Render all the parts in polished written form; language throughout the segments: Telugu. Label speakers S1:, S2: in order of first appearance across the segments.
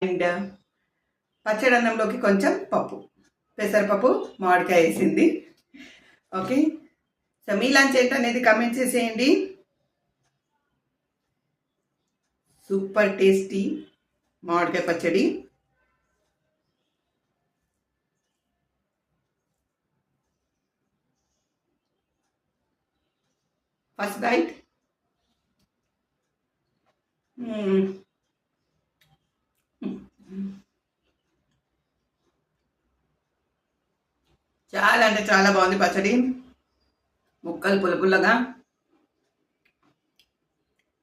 S1: అండ్ పచ్చడి అన్నంలోకి కొంచెం పప్పు, పెసరపప్పు, మామిడికాయ వేసింది. ఓకే, సో మీ లంచ్ ఏంటనేది కమెంట్ చేసేయండి. సూపర్ టేస్టీ మామిడికాయ పచ్చడి. First bite. చాలా అంటే చాలా బాగుంది పచ్చడి. ముక్కలు పుల్లపుల్లగా.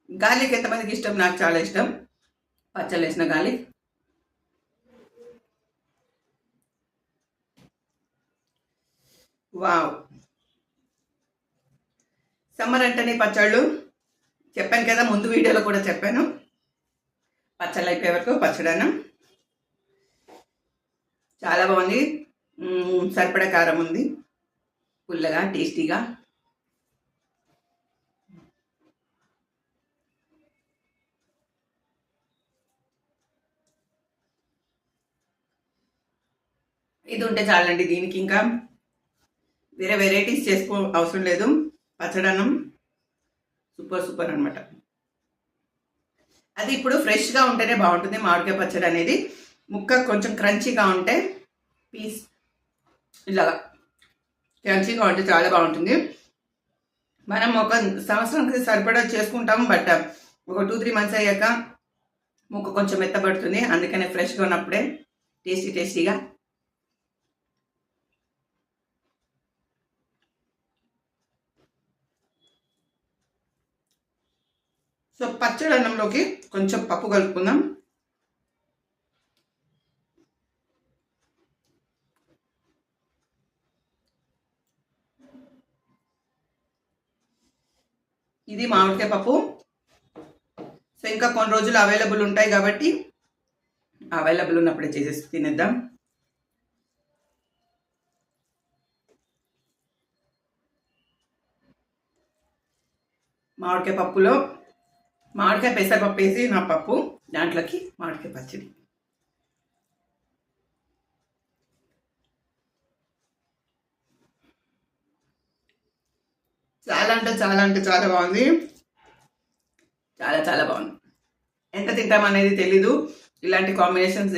S1: గార్లిక్ ఎంతమందికి ఇష్టం? నాకు చాలా ఇష్టం పచ్చళ్ళు వేసిన గార్లిక్. వావ్, సమ్మర్ అంటేనే పచ్చళ్ళు. చెప్పాను కదా, ముందు వీడియోలో కూడా చెప్పాను. పచ్చళ్ళు అయిపోయే వరకు పచ్చడన్నం చాలా బాగుంది. సరిపడా కారం ఉంది, పుల్లగా టేస్టీగా. ఇది ఉంటే చాలండి. దీనికి ఇంకా వేరే వెరైటీస్ చేసుకో అవసరం లేదు. పచ్చడన్నం సూపర్ సూపర్ అనమాట. అది ఇప్పుడు ఫ్రెష్గా ఉంటేనే బాగుంటుంది మామిడికాయ పచ్చడి అనేది. ముక్క కొంచెం క్రంచీగా ఉంటే, పీస్ ఇలాగా క్రంచీగా ఉంటే చాలా బాగుంటుంది. మనం ఒక సంవత్సరానికి సరిపడా చేసుకుంటాము, బట్ ఒక 2-3 మంత్స్ అయ్యాక ముక్క కొంచెం మెత్తబడుతుంది. అందుకనే ఫ్రెష్గా ఉన్నప్పుడే టేస్టీగా. సో పచ్చడి అన్నంలోకి కొంచెం పప్పు కలుపుకుందాం. ఇది మామిడికాయ పప్పు. సో ఇంకా కొన్ని రోజులు అవైలబుల్ ఉంటాయి కాబట్టి అవైలబుల్ ఉన్నప్పుడే చేసేసి తినేద్దాం. మామిడికాయ పప్పులో మామిడికాయ పెసరపప్పు వేసి నా పప్పు, దాంట్లోకి మామిడికాయ పచ్చడి. చాలా బాగుంది. చాలా బాగుంది. ఎంత తింటామనేది తెలీదు. ఇలాంటి కాంబినేషన్స్